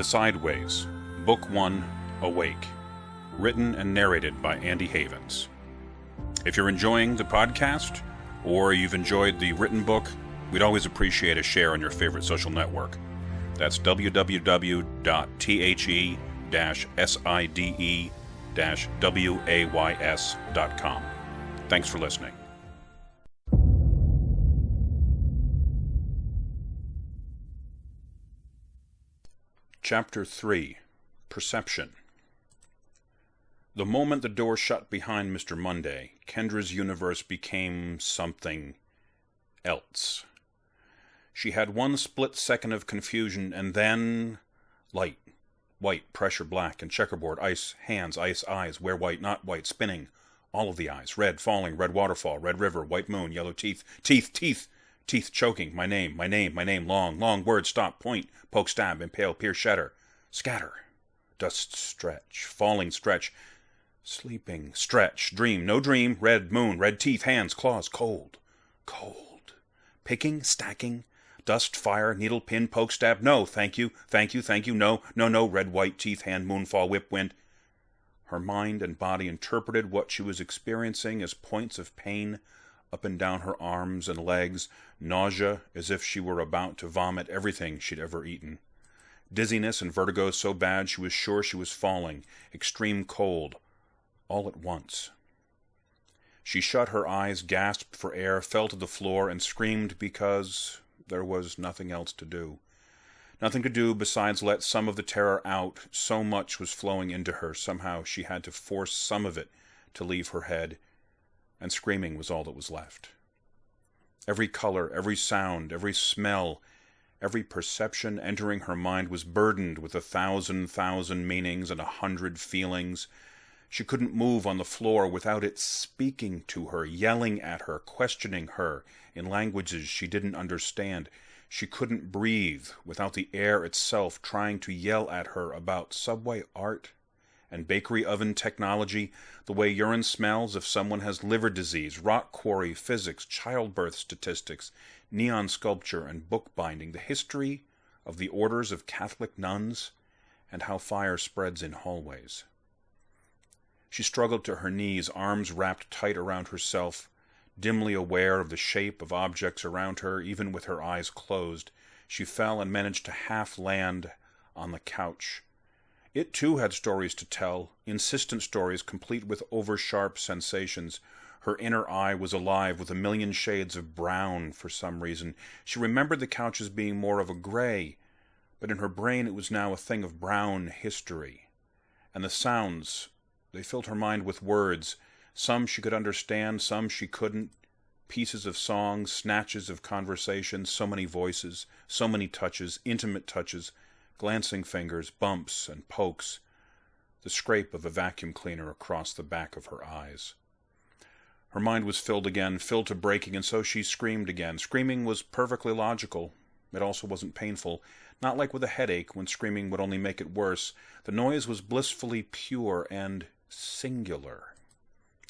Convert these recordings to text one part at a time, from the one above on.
The Sideways, Book 1, Awake, written and narrated by Andy Havens. If you're enjoying the podcast, or you've enjoyed the written book, we'd always appreciate a share on your favorite social network. That's www.the-side-ways.com. Thanks for listening. Chapter 3, Perception. The moment the door shut behind Mr. Monday, Kendra's universe became something else. She had one split second of confusion, and then light, white, pressure black, and checkerboard, ice, hands, ice, eyes, where white, not white, spinning, all of the eyes, red, falling, red waterfall, red river, white moon, yellow teeth, teeth choking, my name, long, word, stop, point, poke, stab, impale, pierce, shatter, scatter, dust, stretch, falling, stretch, sleeping, stretch, dream, no dream, red moon, red teeth, hands, claws, cold, picking, stacking, dust, fire, needle, pin, poke, stab, no, thank you, no, red, white, teeth, hand, moonfall, whip, wind. Her mind and body interpreted what she was experiencing as points of pain up and down her arms and legs, nausea as if she were about to vomit everything she'd ever eaten, dizziness and vertigo so bad she was sure she was falling, extreme cold, all at once. She shut her eyes, gasped for air, fell to the floor, and screamed because there was nothing else to do. Nothing to do besides let some of the terror out. So much was flowing into her. Somehow she had to force some of it to leave her head, and screaming was all that was left. Every color, every sound, every smell, every perception entering her mind was burdened with 1,000 meanings and 100 feelings. She couldn't move on the floor without it speaking to her, yelling at her, questioning her in languages she didn't understand. She couldn't breathe without the air itself trying to yell at her about subway art and bakery oven technology, the way urine smells if someone has liver disease, rock quarry physics, childbirth statistics, neon sculpture and bookbinding, the history of the orders of Catholic nuns, and how fire spreads in hallways. She struggled to her knees, arms wrapped tight around herself, dimly aware of the shape of objects around her, even with her eyes closed. She fell and managed to half land on the couch. It too had stories to tell, insistent stories complete with over-sharp sensations. Her inner eye was alive with 1,000,000 shades of brown for some reason. She remembered the couch as being more of a gray, but in her brain it was now a thing of brown history. And the sounds, they filled her mind with words. Some she could understand, some she couldn't. Pieces of songs, snatches of conversation, so many voices, so many touches, intimate touches, glancing fingers, bumps and pokes, the scrape of a vacuum cleaner across the back of her eyes. Her mind was filled again, filled to breaking, and so she screamed again. Screaming was perfectly logical. It also wasn't painful, not like with a headache when screaming would only make it worse. The noise was blissfully pure and singular.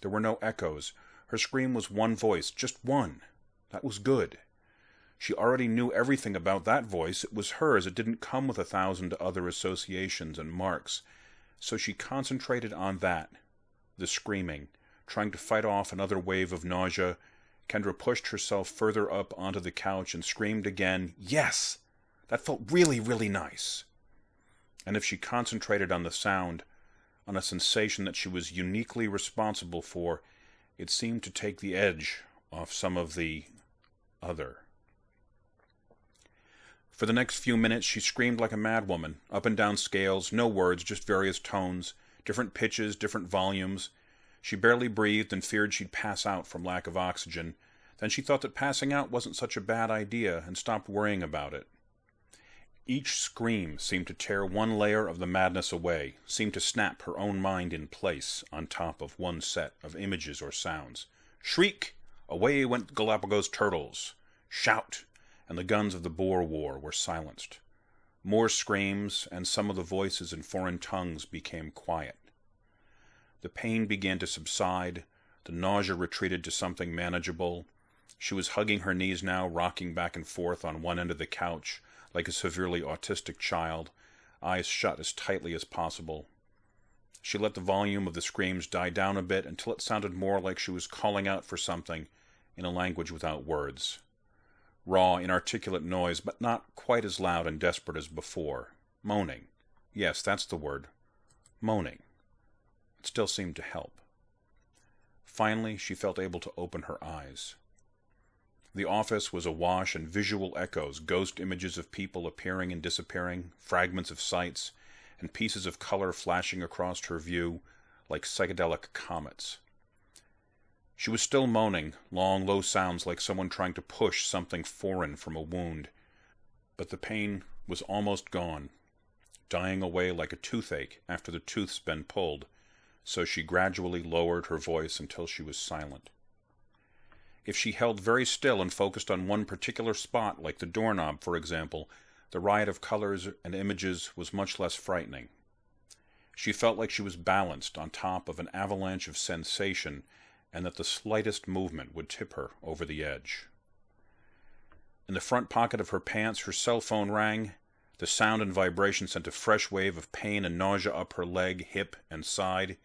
There were no echoes. Her scream was one voice, just one. That was good. She already knew everything about that voice. It was hers. It didn't come with 1,000 other associations and marks. So she concentrated on that, the screaming, trying to fight off another wave of nausea. Kendra pushed herself further up onto the couch and screamed again. Yes! That felt really, really nice. And if she concentrated on the sound, on a sensation that she was uniquely responsible for, it seemed to take the edge off some of the other. For the next few minutes she screamed like a madwoman, up and down scales, no words, just various tones, different pitches, different volumes. She barely breathed and feared she'd pass out from lack of oxygen. Then she thought that passing out wasn't such a bad idea and stopped worrying about it. Each scream seemed to tear one layer of the madness away, seemed to snap her own mind in place on top of one set of images or sounds. Shriek! Away went Galapagos turtles. Shout! And the guns of the Boer War were silenced. More screams, and some of the voices in foreign tongues became quiet. The pain began to subside. The nausea retreated to something manageable. She was hugging her knees now, rocking back and forth on one end of the couch, like a severely autistic child. eyes shut as tightly as possible. She let the volume of the screams die down a bit until it sounded more like she was calling out for something in a language without words. Raw, inarticulate noise, but not quite as loud and desperate as before. Moaning. Yes, that's the word. Moaning. It still seemed to help. Finally, she felt able to open her eyes. The office was awash in visual echoes, ghost images of people appearing and disappearing, fragments of sights, and pieces of color flashing across her view like psychedelic comets. She was still moaning, long, low sounds like someone trying to push something foreign from a wound, but the pain was almost gone, dying away like a toothache after the tooth's been pulled, so she gradually lowered her voice until she was silent. If she held very still and focused on one particular spot, like the doorknob, for example, the riot of colors and images was much less frightening. She felt like she was balanced on top of an avalanche of sensation, and that the slightest movement would tip her over the edge. In the front pocket of her pants, her cell phone rang. The sound and vibration sent a fresh wave of pain and nausea up her leg, hip, and side.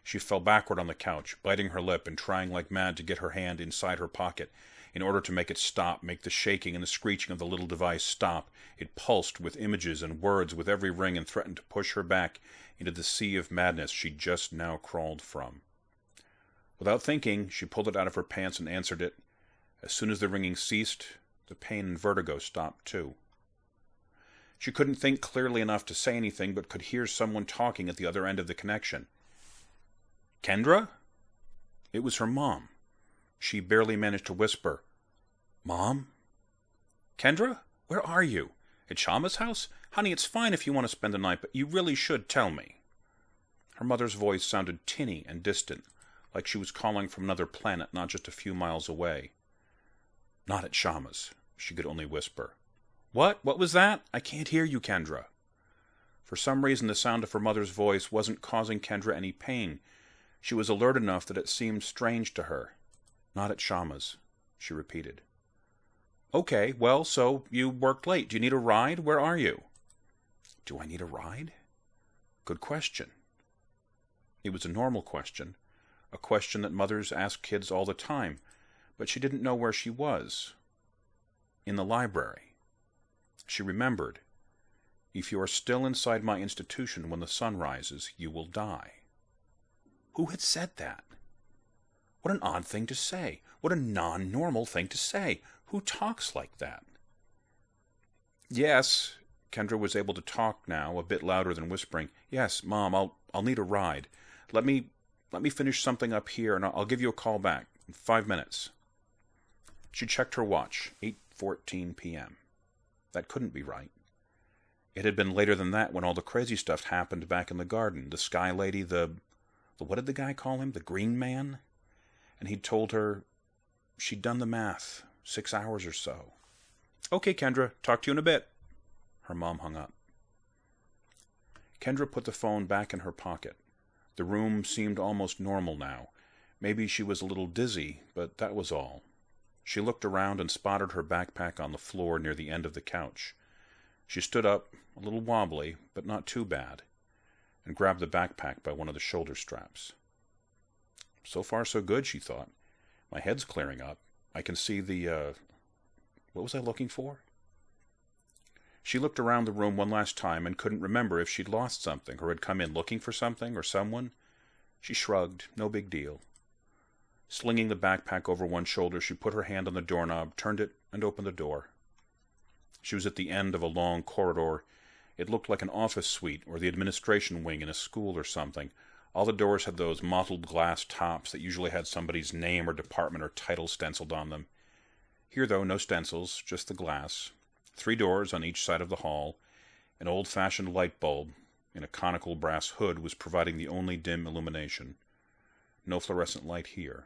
She fell backward on the couch, biting her lip and trying like mad to get her hand inside her pocket in order to make it stop, make the shaking and the screeching of the little device stop. It pulsed with images and words with every ring and threatened to push her back into the sea of madness she'd just now crawled from. Without thinking, she pulled it out of her pants and answered it. As soon as the ringing ceased, the pain and vertigo stopped too. She couldn't think clearly enough to say anything, but could hear someone talking at the other end of the connection. Kendra? It was her mom. She barely managed to whisper, Mom? Kendra? Where are you? At Shama's house? Honey, it's fine if you want to spend the night, but you really should tell me. Her mother's voice sounded tinny and distant, like she was calling from another planet not just a few miles away. Not at Shama's, she could only whisper. What? What was that? I can't hear you, Kendra. For some reason, the sound of her mother's voice wasn't causing Kendra any pain. She was alert enough that it seemed strange to her. Not at Shama's, she repeated. Okay, well, so you worked late. Do you need a ride? Where are you? Do I need a ride? Good question. It was a normal question, a question that mothers ask kids all the time, but she didn't know where she was. In the library. She remembered. If you are still inside my institution when the sun rises, you will die. Who had said that? What an odd thing to say. What a non-normal thing to say. Who talks like that? Yes, Kendra was able to talk now, a bit louder than whispering. Yes, Mom, I'll need a ride. Let me finish something up here, and I'll give you a call back in 5 minutes. She checked her watch. 8:14 p.m. That couldn't be right. It had been later than that when all the crazy stuff happened back in the garden. The Sky Lady, what did the guy call him? The Green Man? And he'd told her she'd done the math, 6 hours or so. Okay, Kendra, talk to you in a bit. Her mom hung up. Kendra put the phone back in her pocket. The room seemed almost normal now. Maybe she was a little dizzy, but that was all. She looked around and spotted her backpack on the floor near the end of the couch. She stood up, a little wobbly, but not too bad, and grabbed the backpack by one of the shoulder straps. So far so good, she thought. My head's clearing up. I can see what was I looking for? She looked around the room one last time and couldn't remember if she'd lost something or had come in looking for something or someone. She shrugged. No big deal. Slinging the backpack over one shoulder, she put her hand on the doorknob, turned it, and opened the door. She was at the end of a long corridor. It looked like an office suite or the administration wing in a school or something. All the doors had those mottled glass tops that usually had somebody's name or department or title stenciled on them. Here, though, no stencils, just the glass. 3 doors on each side of the hall. An old-fashioned light bulb in a conical brass hood was providing the only dim illumination. No fluorescent light here.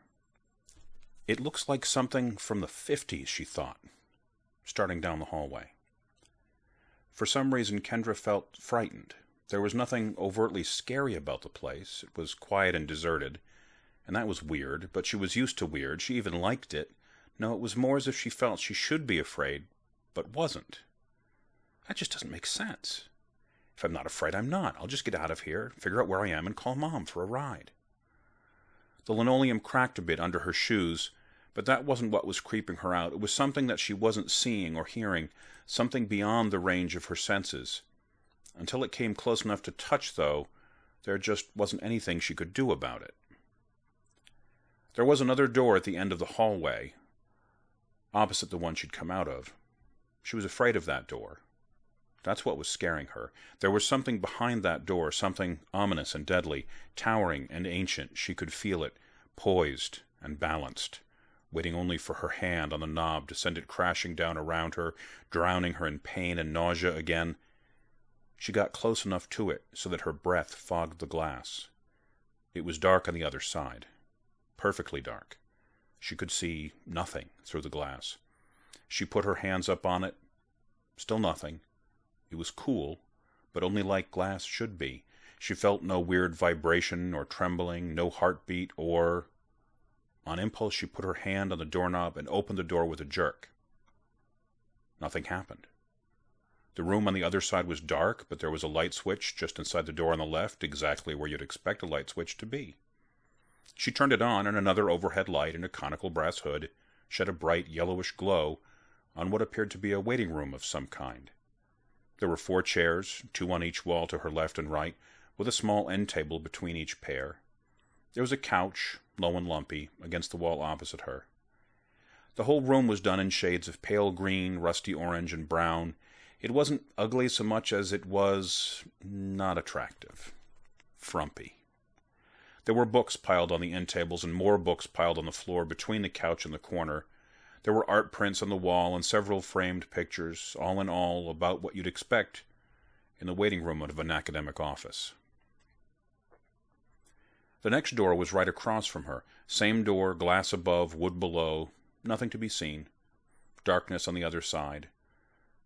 It looks like something from the 50s, she thought, starting down the hallway. For some reason, Kendra felt frightened. There was nothing overtly scary about the place. It was quiet and deserted, and that was weird, but she was used to weird. She even liked it. No, it was more as if she felt she should be afraid, but wasn't. That just doesn't make sense. If I'm not afraid, I'm not. I'll just get out of here, figure out where I am, and call Mom for a ride. The linoleum cracked a bit under her shoes, but that wasn't what was creeping her out. It was something that she wasn't seeing or hearing, something beyond the range of her senses. Until it came close enough to touch, though, there just wasn't anything she could do about it. There was another door at the end of the hallway, opposite the one she'd come out of. She was afraid of that door. That's what was scaring her. There was something behind that door, something ominous and deadly, towering and ancient. She could feel it, poised and balanced, waiting only for her hand on the knob to send it crashing down around her, drowning her in pain and nausea again. She got close enough to it so that her breath fogged the glass. It was dark on the other side. Perfectly dark. She could see nothing through the glass. She put her hands up on it. Still nothing. It was cool, but only like glass should be. She felt no weird vibration or trembling, no heartbeat or... On impulse, she put her hand on the doorknob and opened the door with a jerk. Nothing happened. The room on the other side was dark, but there was a light switch just inside the door on the left, exactly where you'd expect a light switch to be. She turned it on, and another overhead light in a conical brass hood shed a bright yellowish glow on what appeared to be a waiting room of some kind. There were 4 chairs, 2 on each wall to her left and right, with a small end table between each pair. There was a couch, low and lumpy, against the wall opposite her. The whole room was done in shades of pale green, rusty orange, and brown. It wasn't ugly so much as it was not attractive. Frumpy. There were books piled on the end tables and more books piled on the floor between the couch and the corner. There were art prints on the wall and several framed pictures, all in all about what you'd expect in the waiting room of an academic office. The next door was right across from her. Same door, glass above, wood below, nothing to be seen. Darkness on the other side.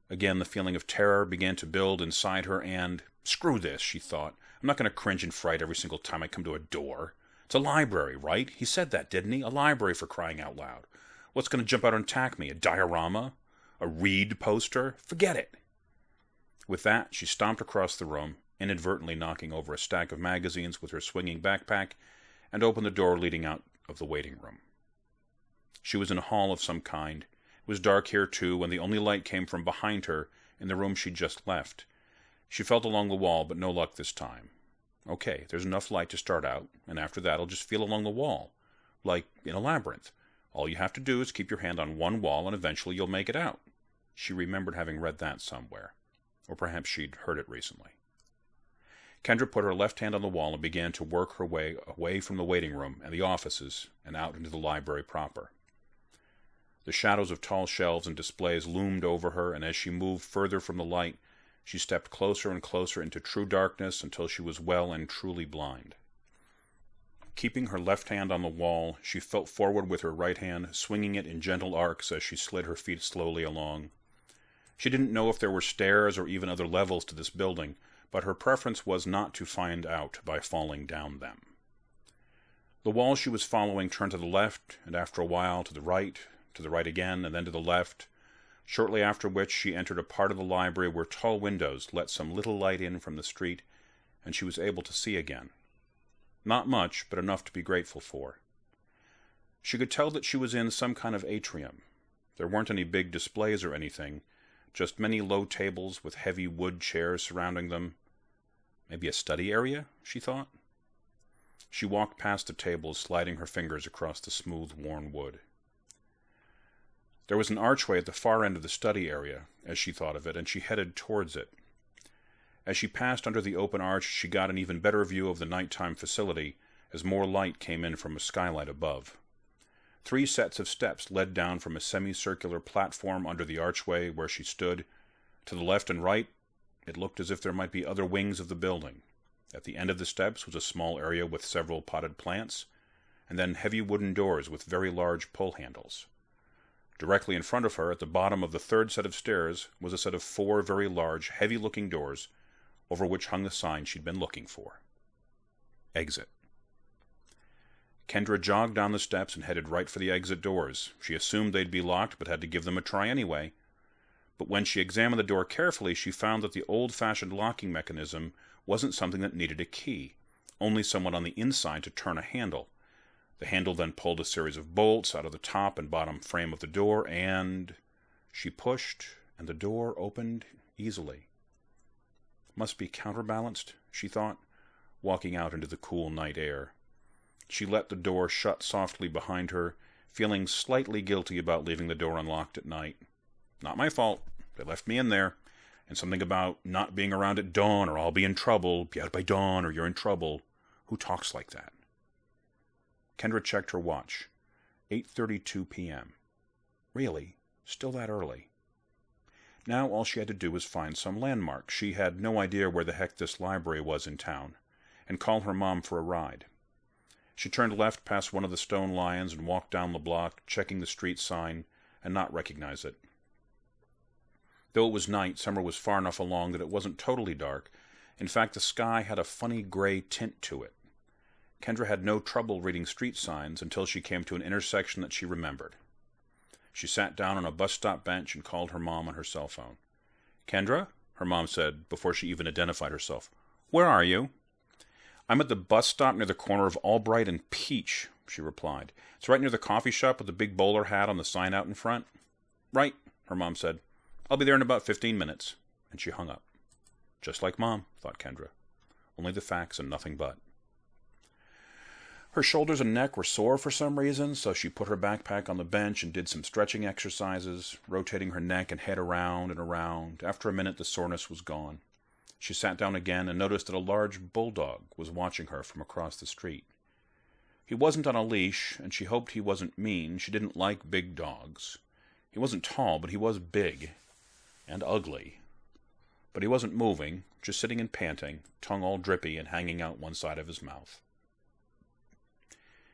Again, the feeling of terror began to build inside her and, screw this, she thought. I'm not going to cringe and fright every single time I come to a door. It's a library, right? He said that, didn't he? A library, for crying out loud. What's going to jump out and attack me? A diorama? A Reed poster? Forget it. With that, she stomped across the room, inadvertently knocking over a stack of magazines with her swinging backpack, and opened the door leading out of the waiting room. She was in a hall of some kind. It was dark here, too, and the only light came from behind her in the room she'd just left. She felt along the wall, but no luck this time. Okay, there's enough light to start out, and after that I'll just feel along the wall, like in a labyrinth. All you have to do is keep your hand on one wall, and eventually you'll make it out. She remembered having read that somewhere, or perhaps she'd heard it recently. Kendra put her left hand on the wall and began to work her way away from the waiting room and the offices and out into the library proper. The shadows of tall shelves and displays loomed over her, and as she moved further from the light, she stepped closer and closer into true darkness until she was well and truly blind. Keeping her left hand on the wall, she felt forward with her right hand, swinging it in gentle arcs as she slid her feet slowly along. She didn't know if there were stairs or even other levels to this building, but her preference was not to find out by falling down them. The wall she was following turned to the left, and after a while to the right again, and then to the left, shortly after which she entered a part of the library where tall windows let some little light in from the street, and she was able to see again. Not much, but enough to be grateful for. She could tell that she was in some kind of atrium. There weren't any big displays or anything, just many low tables with heavy wood chairs surrounding them. Maybe a study area, she thought. She walked past the tables, sliding her fingers across the smooth, worn wood. There was an archway at the far end of the study area, as she thought of it, and she headed towards it. As she passed under the open arch, she got an even better view of the nighttime facility as more light came in from a skylight above. 3 sets of steps led down from a semicircular platform under the archway where she stood. To the left and right, it looked as if there might be other wings of the building. At the end of the steps was a small area with several potted plants, and then heavy wooden doors with very large pull handles. Directly in front of her, at the bottom of the 3rd set of stairs, was a set of 4 very large, heavy-looking doors, over which hung the sign she'd been looking for. Exit. Kendra jogged down the steps and headed right for the exit doors. She assumed they'd be locked, but had to give them a try anyway. But when she examined the door carefully, she found that the old-fashioned locking mechanism wasn't something that needed a key, only someone on the inside to turn a handle. The handle then pulled a series of bolts out of the top and bottom frame of the door, and she pushed, and the door opened easily. Must be counterbalanced, she thought, walking out into the cool night air. She let the door shut softly behind her, feeling slightly guilty about leaving the door unlocked at night. Not my fault. They left me in there. And something about not being around at dawn or I'll be in trouble. Be out by dawn or you're in trouble. Who talks like that? Kendra checked her watch. 8:32 p.m. Really? Still that early? Now all she had to do was find some landmark. She had no idea where the heck this library was in town, and call her mom for a ride. She turned left past one of the stone lions and walked down the block, checking the street sign, and not recognize it. Though it was night, summer was far enough along that it wasn't totally dark. In fact, the sky had a funny gray tint to it. Kendra had no trouble reading street signs until she came to an intersection that she remembered. She sat down on a bus stop bench and called her mom on her cell phone. "Kendra?" her mom said before she even identified herself. "Where are you?" "I'm at the bus stop near the corner of Albright and Peach," she replied. "It's right near the coffee shop with the big bowler hat on the sign out in front." "Right," her mom said. "I'll be there in about 15 minutes. And she hung up. Just like Mom, thought Kendra. Only the facts and nothing but. Her shoulders and neck were sore for some reason, so she put her backpack on the bench and did some stretching exercises, rotating her neck and head around and around. After a minute, the soreness was gone. She sat down again and noticed that a large bulldog was watching her from across the street. He wasn't on a leash, and she hoped he wasn't mean. She didn't like big dogs. He wasn't tall, but he was big and ugly. But he wasn't moving, just sitting and panting, tongue all drippy and hanging out one side of his mouth.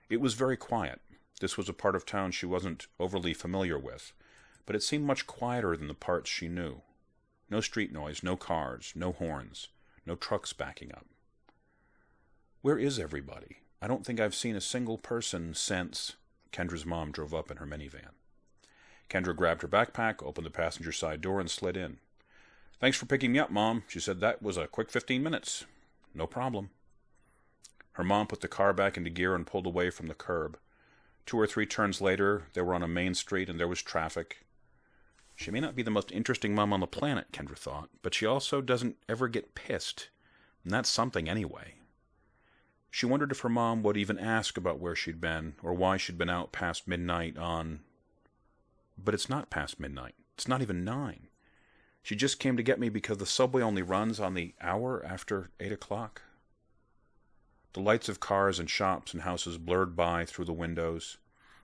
It was very quiet. This was a part of town she wasn't overly familiar with, but it seemed much quieter than the parts she knew. No street noise, no cars, no horns, no trucks backing up. Where is everybody? I don't think I've seen a single person since... Kendra's mom drove up in her minivan. Kendra grabbed her backpack, opened the passenger side door, and slid in. "Thanks for picking me up, Mom," she said. "That was a quick 15 minutes. "No problem." Her mom put the car back into gear and pulled away from the curb. 2 or 3 turns later, they were on a main street and there was traffic. She may not be the most interesting mom on the planet, Kendra thought, but she also doesn't ever get pissed, and that's something anyway. She wondered if her mom would even ask about where she'd been, or why she'd been out past midnight on... But it's not past midnight. It's not even 9. She just came to get me because the subway only runs on the hour after 8 o'clock. The lights of cars and shops and houses blurred by through the windows.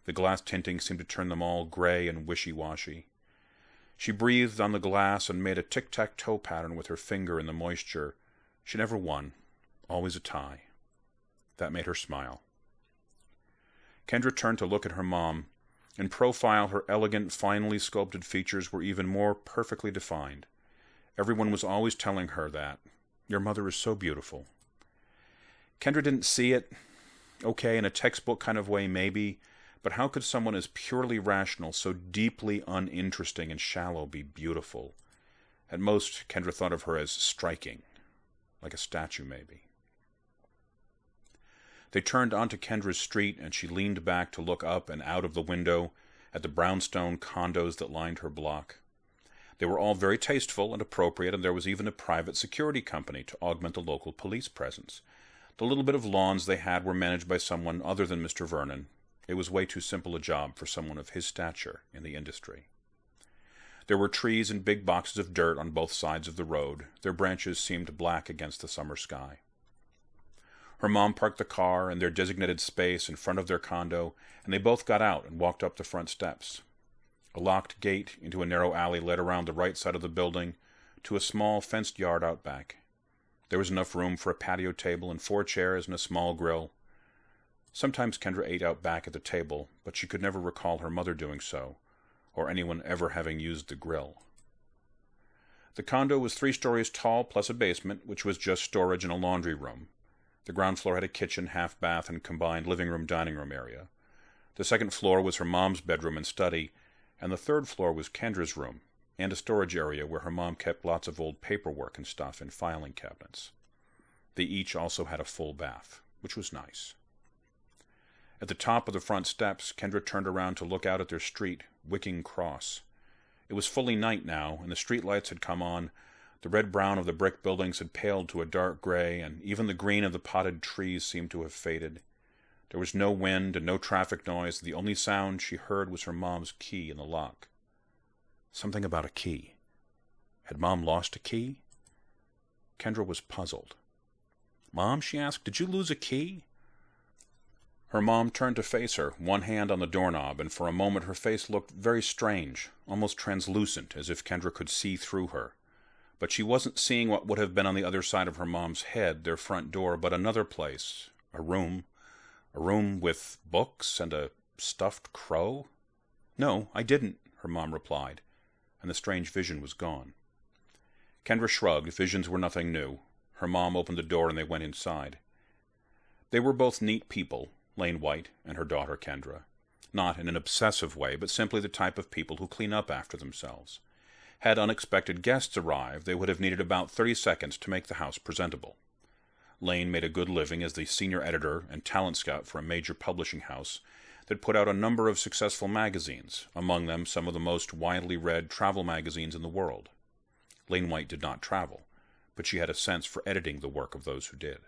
The glass tinting seemed to turn them all gray and wishy-washy. She breathed on the glass and made a tic-tac-toe pattern with her finger in the moisture. She never won. Always a tie. That made her smile. Kendra turned to look at her mom. In profile, her elegant, finely sculpted features were even more perfectly defined. Everyone was always telling her that. Your mother is so beautiful. Kendra didn't see it. Okay, in a textbook kind of way, maybe. But how could someone as purely rational, so deeply uninteresting and shallow, be beautiful? At most, Kendra thought of her as striking. Like a statue, maybe. They turned onto Kendra's street, and she leaned back to look up and out of the window at the brownstone condos that lined her block. They were all very tasteful and appropriate, and there was even a private security company to augment the local police presence. The little bit of lawns they had were managed by someone other than Mr. Vernon. It was way too simple a job for someone of his stature in the industry. There were trees and big boxes of dirt on both sides of the road. Their branches seemed black against the summer sky. Her mom parked the car in their designated space in front of their condo, and they both got out and walked up the front steps. A locked gate into a narrow alley led around the right side of the building to a small fenced yard out back. There was enough room for a patio table and 4 chairs and a small grill. Sometimes Kendra ate out back at the table, but she could never recall her mother doing so, or anyone ever having used the grill. The condo was 3 stories tall plus a basement, which was just storage and a laundry room. The ground floor had a kitchen, half-bath, and combined living room-dining room area. The second floor was her mom's bedroom and study, and the third floor was Kendra's room, and a storage area where her mom kept lots of old paperwork and stuff in filing cabinets. They each also had a full bath, which was nice. At the top of the front steps, Kendra turned around to look out at their street, Wicking Cross. It was fully night now, and the streetlights had come on. The red-brown of the brick buildings had paled to a dark gray, and even the green of the potted trees seemed to have faded. There was no wind and no traffic noise. The only sound she heard was her mom's key in the lock. Something about a key. Had Mom lost a key? Kendra was puzzled. "Mom," she asked, "did you lose a key?" Her mom turned to face her, one hand on the doorknob, and for a moment her face looked very strange, almost translucent, as if Kendra could see through her. But she wasn't seeing what would have been on the other side of her mom's head, their front door, but another place, a room with books and a stuffed crow. "No, I didn't," her mom replied, and the strange vision was gone. Kendra shrugged. Visions were nothing new. Her mom opened the door and they went inside. They were both neat people, Lane White and her daughter Kendra. Not in an obsessive way, but simply the type of people who clean up after themselves. Had unexpected guests arrived, they would have needed about 30 seconds to make the house presentable. Lane made a good living as the senior editor and talent scout for a major publishing house that put out a number of successful magazines, among them some of the most widely read travel magazines in the world. Lane White did not travel, but she had a sense for editing the work of those who did.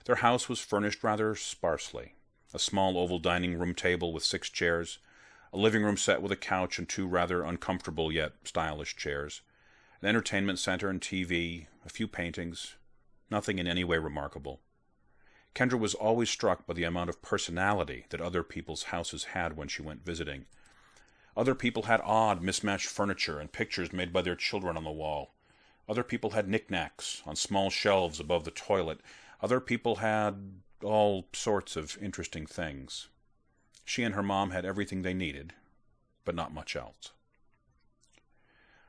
Their house was furnished rather sparsely. A small oval dining room table with 6 chairs, a living room set with a couch and 2 rather uncomfortable yet stylish chairs, an entertainment center and TV, a few paintings, nothing in any way remarkable. Kendra was always struck by the amount of personality that other people's houses had when she went visiting. Other people had odd, mismatched furniture and pictures made by their children on the wall. Other people had knickknacks on small shelves above the toilet. Other people had all sorts of interesting things. She and her mom had everything they needed, but not much else.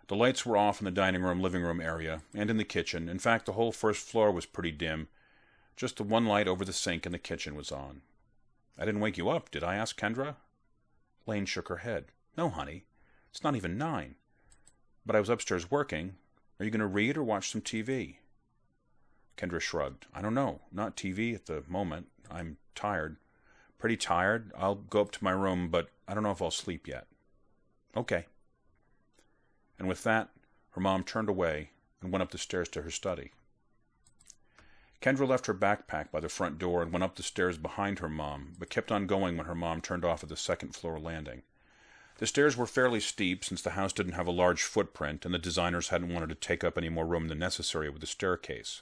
The lights were off in the dining room, living room area, and in the kitchen. In fact, the whole first floor was pretty dim. Just the one light over the sink in the kitchen was on. "I didn't wake you up, did I?" asked Kendra. Lane shook her head. "No, honey. It's not even 9. But I was upstairs working. Are you going to read or watch some TV?" Kendra shrugged. "I don't know. Not TV at the moment. I'm tired. Pretty tired. I'll go up to my room, but I don't know if I'll sleep yet." "Okay." And with that, her mom turned away and went up the stairs to her study. Kendra left her backpack by the front door and went up the stairs behind her mom, but kept on going when her mom turned off at the second-floor landing. The stairs were fairly steep since the house didn't have a large footprint and the designers hadn't wanted to take up any more room than necessary with the staircase.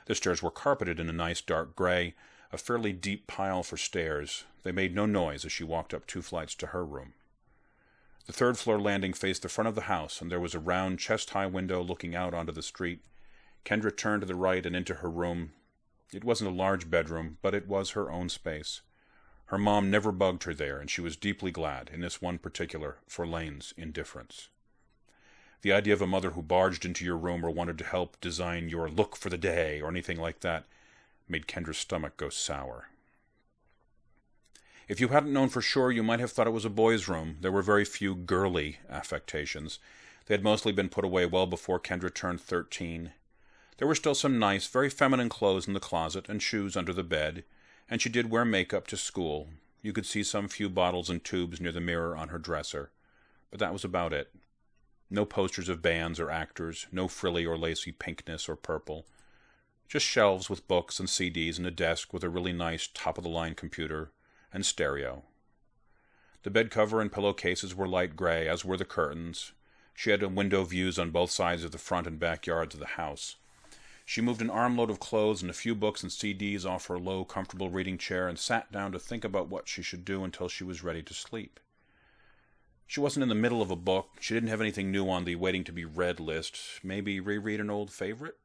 The stairs were carpeted in a nice dark gray, a fairly deep pile for stairs. They made no noise as she walked up 2 flights to her room. The third-floor landing faced the front of the house, and there was a round, chest-high window looking out onto the street. Kendra turned to the right and into her room. It wasn't a large bedroom, but it was her own space. Her mom never bugged her there, and she was deeply glad, in this one particular, for Lane's indifference. The idea of a mother who barged into your room or wanted to help design your look for the day or anything like that made Kendra's stomach go sour. If you hadn't known for sure, you might have thought it was a boy's room. There were very few girly affectations. They had mostly been put away well before Kendra turned 13. There were still some nice, very feminine clothes in the closet and shoes under the bed, and she did wear makeup to school. You could see some few bottles and tubes near the mirror on her dresser, but that was about it. No posters of bands or actors, no frilly or lacy pinkness or purple. Just shelves with books and CDs and a desk with a really nice top-of-the-line computer and stereo. The bed cover and pillowcases were light gray, as were the curtains. She had window views on both sides of the front and backyards of the house. She moved an armload of clothes and a few books and CDs off her low, comfortable reading chair and sat down to think about what she should do until she was ready to sleep. She wasn't in the middle of a book. She didn't have anything new on the waiting-to-be-read list. Maybe reread an old favorite?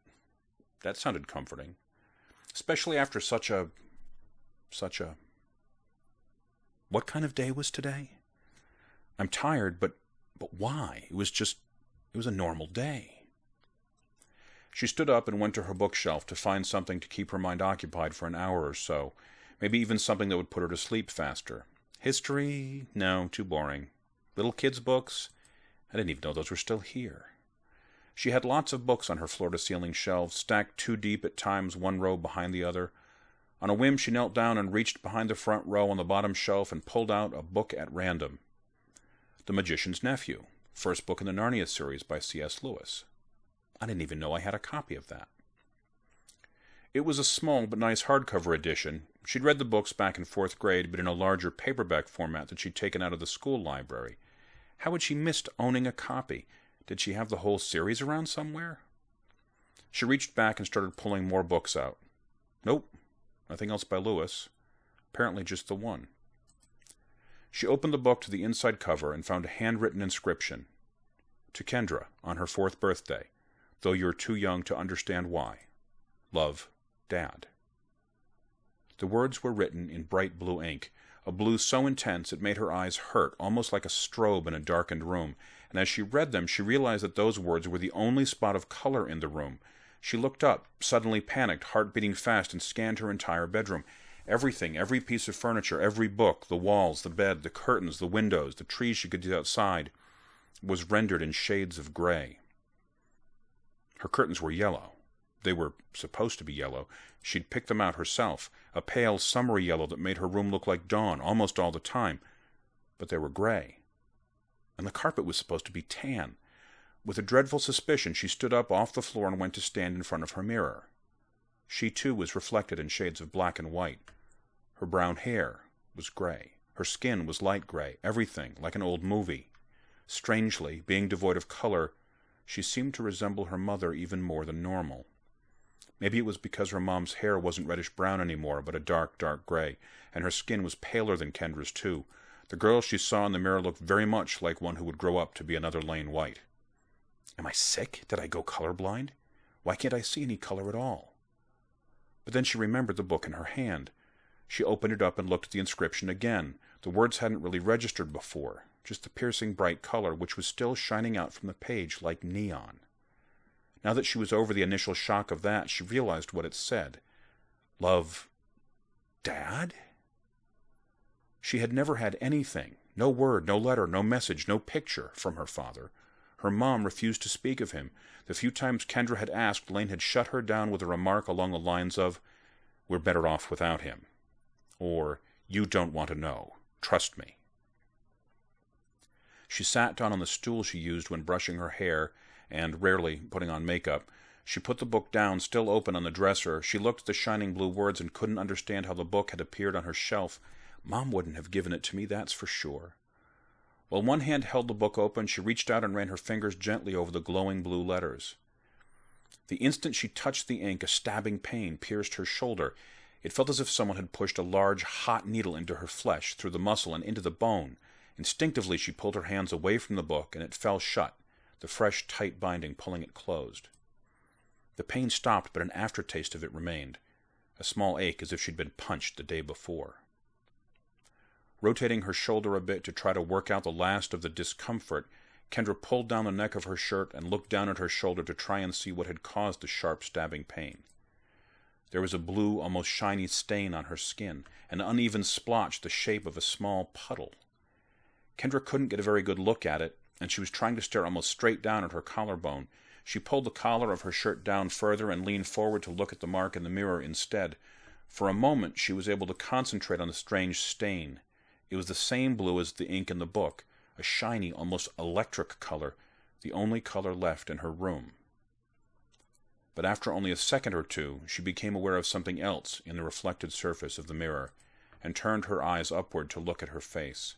That sounded comforting. Especially after such a... What kind of day was today? I'm tired, but why? It was a normal day. She stood up and went to her bookshelf to find something to keep her mind occupied for an hour or so, maybe even something that would put her to sleep faster. History? No, too boring. Little kids' books? I didn't even know those were still here. She had lots of books on her floor-to-ceiling shelves, stacked 2 deep at times, one row behind the other. On a whim, she knelt down and reached behind the front row on the bottom shelf and pulled out a book at random. The Magician's Nephew, first book in the Narnia series by C.S. Lewis. I didn't even know I had a copy of that. It was a small but nice hardcover edition. She'd read the books back in 4th grade, but in a larger paperback format that she'd taken out of the school library. How had she missed owning a copy? Did she have the whole series around somewhere? She reached back and started pulling more books out. Nope, nothing else by Lewis. Apparently just the one. She opened the book to the inside cover and found a handwritten inscription. To Kendra, on her 4th birthday, though you're too young to understand why. Love, Dad. The words were written in bright blue ink, a blue so intense it made her eyes hurt, almost like a strobe in a darkened room, and as she read them she realized that those words were the only spot of color in the room. She looked up, suddenly panicked, heart beating fast, and scanned her entire bedroom. Everything, every piece of furniture, every book, the walls, the bed, the curtains, the windows, the trees she could see outside, was rendered in shades of gray. Her curtains were yellow. They were supposed to be yellow. She'd picked them out herself, a pale, summery yellow that made her room look like dawn almost all the time. But they were gray. And the carpet was supposed to be tan. With a dreadful suspicion, she stood up off the floor and went to stand in front of her mirror. She, too, was reflected in shades of black and white. Her brown hair was gray. Her skin was light gray, everything like an old movie. Strangely, being devoid of color, she seemed to resemble her mother even more than normal. Maybe it was because her mom's hair wasn't reddish-brown anymore, but a dark, dark gray, and her skin was paler than Kendra's, too. The girl she saw in the mirror looked very much like one who would grow up to be another Lane White. Am I sick? Did I go colorblind? Why can't I see any color at all? But then she remembered the book in her hand. She opened it up and looked at the inscription again. The words hadn't really registered before, just the piercing bright color, which was still shining out from the page like neon. Now that she was over the initial shock of that, she realized what it said. Love, Dad? She had never had anything, no word, no letter, no message, no picture from her father. Her mom refused to speak of him. The few times Kendra had asked, Lane had shut her down with a remark along the lines of, "We're better off without him," or "You don't want to know. Trust me." She sat down on the stool she used when brushing her hair and rarely putting on makeup. She put the book down, still open, on the dresser. She looked at the shining blue words and couldn't understand how the book had appeared on her shelf. Mom wouldn't have given it to me, that's for sure. While one hand held the book open, she reached out and ran her fingers gently over the glowing blue letters. The instant she touched the ink, a stabbing pain pierced her shoulder. It felt as if someone had pushed a large, hot needle into her flesh, through the muscle and into the bone. Instinctively, she pulled her hands away from the book, and it fell shut, the fresh, tight binding pulling it closed. The pain stopped, but an aftertaste of it remained, a small ache as if she'd been punched the day before. Rotating her shoulder a bit to try to work out the last of the discomfort, Kendra pulled down the neck of her shirt and looked down at her shoulder to try and see what had caused the sharp, stabbing pain. There was a blue, almost shiny stain on her skin, an uneven splotch the shape of a small puddle. Kendra couldn't get a very good look at it, and she was trying to stare almost straight down at her collarbone. She pulled the collar of her shirt down further and leaned forward to look at the mark in the mirror instead. For a moment she was able to concentrate on the strange stain. It was the same blue as the ink in the book, a shiny, almost electric color, the only color left in her room. But after only a second or two, she became aware of something else in the reflected surface of the mirror, and turned her eyes upward to look at her face.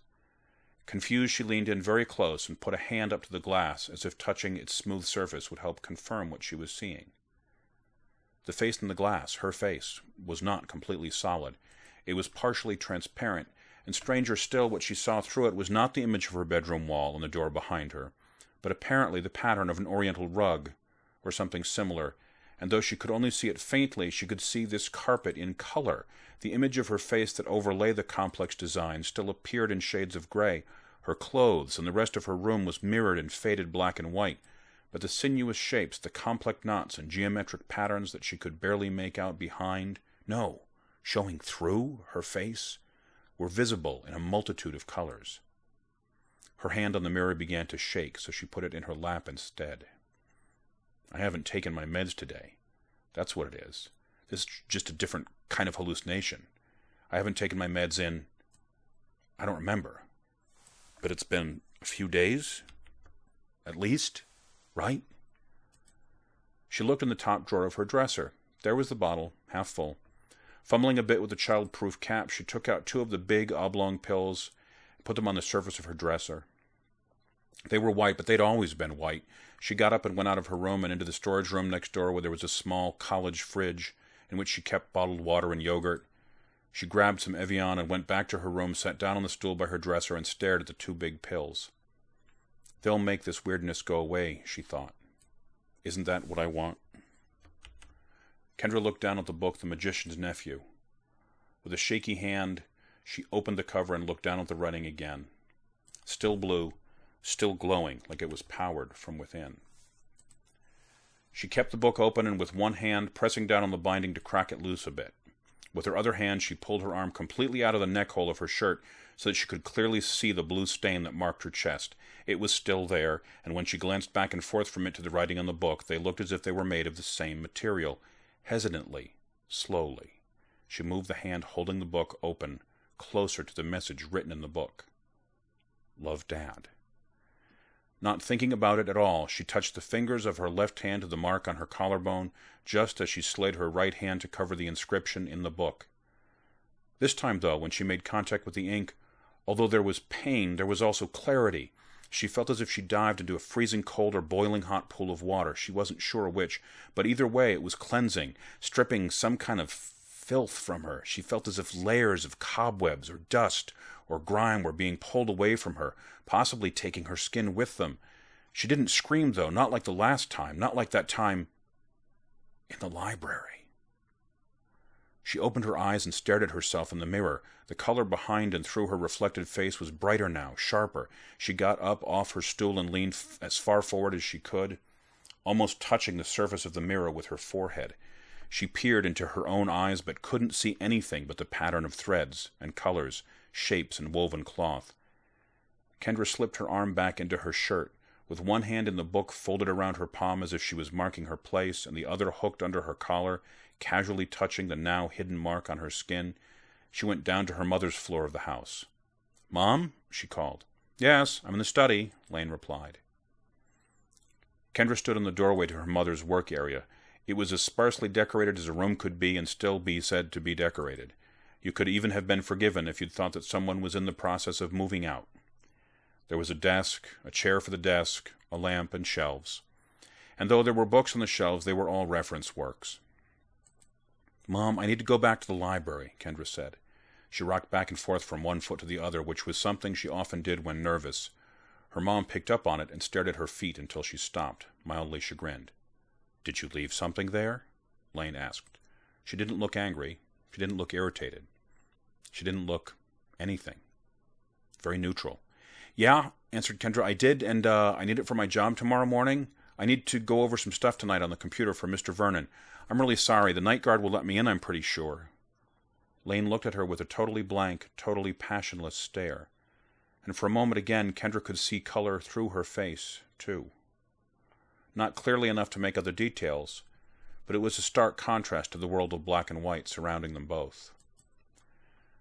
Confused, she leaned in very close and put a hand up to the glass, as if touching its smooth surface would help confirm what she was seeing. The face in the glass, her face, was not completely solid. It was partially transparent, and stranger still, what she saw through it was not the image of her bedroom wall and the door behind her, but apparently the pattern of an oriental rug, or something similar, and though she could only see it faintly, she could see this carpet in color. The image of her face that overlay the complex design still appeared in shades of gray. Her clothes and the rest of her room was mirrored in faded black and white, but the sinuous shapes, the complex knots and geometric patterns that she could barely make out behind, no, showing through her face, were visible in a multitude of colors. Her hand on the mirror began to shake, so she put it in her lap instead. I haven't taken my meds today. That's what it is. This is just a different kind of hallucination. I haven't taken my meds in... I don't remember. But it's been a few days? At least? Right? She looked in the top drawer of her dresser. There was the bottle, half full. Fumbling a bit with the child-proof cap, she took out 2 of the big oblong pills and put them on the surface of her dresser. They were white, but they'd always been white. She got up and went out of her room and into the storage room next door where there was a small college fridge in which she kept bottled water and yogurt. She grabbed some Evian and went back to her room, sat down on the stool by her dresser, and stared at the 2 big pills. They'll make this weirdness go away, she thought. Isn't that what I want? Kendra looked down at the book, The Magician's Nephew. With a shaky hand, she opened the cover and looked down at the writing again. Still blue, still glowing like it was powered from within. She kept the book open and with one hand pressing down on the binding to crack it loose a bit. With her other hand, she pulled her arm completely out of the neck hole of her shirt so that she could clearly see the blue stain that marked her chest. It was still there, and when she glanced back and forth from it to the writing on the book, they looked as if they were made of the same material. Hesitantly, slowly, she moved the hand holding the book open closer to the message written in the book. Love, Dad. Not thinking about it at all, she touched the fingers of her left hand to the mark on her collarbone, just as she slid her right hand to cover the inscription in the book. This time, though, when she made contact with the ink, although there was pain, there was also clarity. She felt as if she dived into a freezing cold or boiling hot pool of water. She wasn't sure which, but either way it was cleansing, stripping some kind of filth from her. She felt as if layers of cobwebs or dust or grime were being pulled away from her, possibly taking her skin with them. She didn't scream, though, not like the last time, not like that time in the library. She opened her eyes and stared at herself in the mirror. The color behind and through her reflected face was brighter now, sharper. She got up off her stool and leaned as far forward as she could, almost touching the surface of the mirror with her forehead. She peered into her own eyes, but couldn't see anything but the pattern of threads and colors, shapes and woven cloth. Kendra slipped her arm back into her shirt, with one hand in the book folded around her palm as if she was marking her place, and the other hooked under her collar, casually touching the now hidden mark on her skin. She went down to her mother's floor of the house. "Mom?" she called. "Yes, I'm in the study," Lane replied. Kendra stood in the doorway to her mother's work area. It was as sparsely decorated as a room could be and still be said to be decorated. You could even have been forgiven if you'd thought that someone was in the process of moving out. There was a desk, a chair for the desk, a lamp, and shelves. And though there were books on the shelves, they were all reference works. "Mom, I need to go back to the library," Kendra said. She rocked back and forth from one foot to the other, which was something she often did when nervous. Her mom picked up on it and stared at her feet until she stopped, mildly chagrined. "Did you leave something there?" Lane asked. She didn't look angry. She didn't look irritated. She didn't look anything. Very neutral. "Yeah," answered Kendra, "I did, and I need it for my job tomorrow morning. I need to go over some stuff tonight on the computer for Mr. Vernon. I'm really sorry. The night guard will let me in, I'm pretty sure." Lane looked at her with a totally blank, totally passionless stare. And for a moment again, Kendra could see color through her face, too. Not clearly enough to make out the details, but it was a stark contrast to the world of black and white surrounding them both.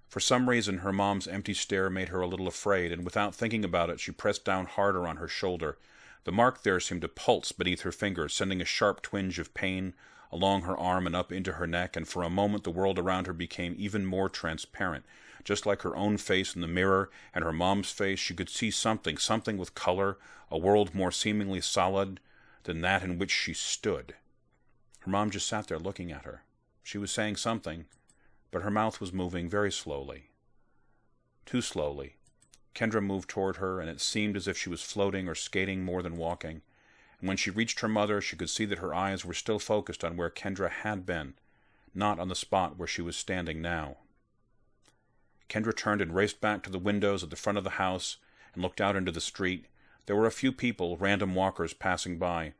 For some reason, her mom's empty stare made her a little afraid, and without thinking about it, she pressed down harder on her shoulder. The mark there seemed to pulse beneath her fingers, sending a sharp twinge of pain along her arm and up into her neck, and for a moment the world around her became even more transparent. Just like her own face in the mirror and her mom's face, she could see something with color, a world more seemingly solid than that in which she stood. Her mom just sat there looking at her. She was saying something, but her mouth was moving very slowly. Too slowly. Kendra moved toward her, and it seemed as if she was floating or skating more than walking. And when she reached her mother, she could see that her eyes were still focused on where Kendra had been, not on the spot where she was standing now. Kendra turned and raced back to the windows at the front of the house and looked out into the street. There were a few people, random walkers, passing by,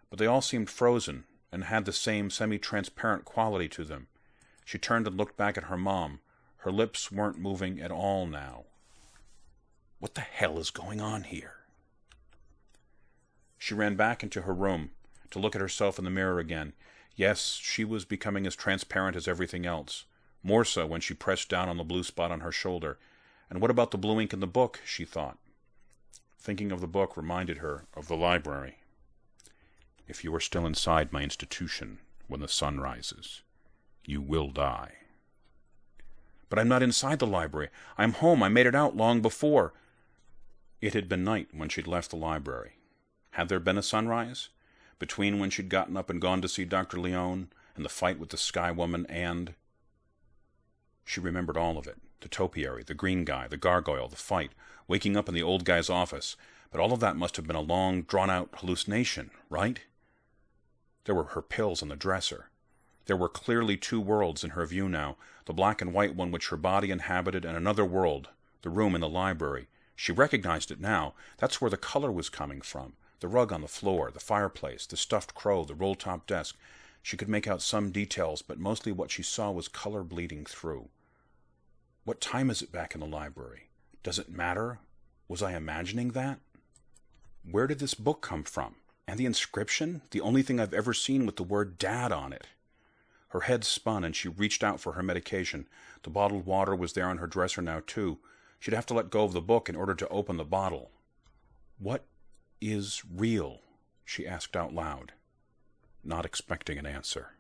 but they all seemed frozen and had the same semi-transparent quality to them. She turned and looked back at her mom. Her lips weren't moving at all now. What the hell is going on here? She ran back into her room to look at herself in the mirror again. Yes, she was becoming as transparent as everything else. More so when she pressed down on the blue spot on her shoulder. And what about the blue ink in the book, she thought. Thinking of the book reminded her of the library. If you are still inside my institution when the sun rises, you will die. But I'm not inside the library. I'm home. I made it out long before. It had been night when she'd left the library. Had there been a sunrise? Between when she'd gotten up and gone to see Dr. Leone, and the fight with the Sky Woman, and... She remembered all of it. The topiary, the green guy, the gargoyle, the fight, waking up in the old guy's office. But all of that must have been a long, drawn-out hallucination, right? There were her pills on the dresser. There were clearly two worlds in her view now, the black and white one which her body inhabited, and another world, the room in the library. She recognized it now. That's where the color was coming from. The rug on the floor, the fireplace, the stuffed crow, the roll-top desk. She could make out some details, but mostly what she saw was color bleeding through. What time is it back in the library? Does it matter? Was I imagining that? Where did this book come from? And the inscription? The only thing I've ever seen with the word Dad on it. Her head spun and she reached out for her medication. The bottled water was there on her dresser now, too. She'd have to let go of the book in order to open the bottle. What is real? She asked out loud, not expecting an answer.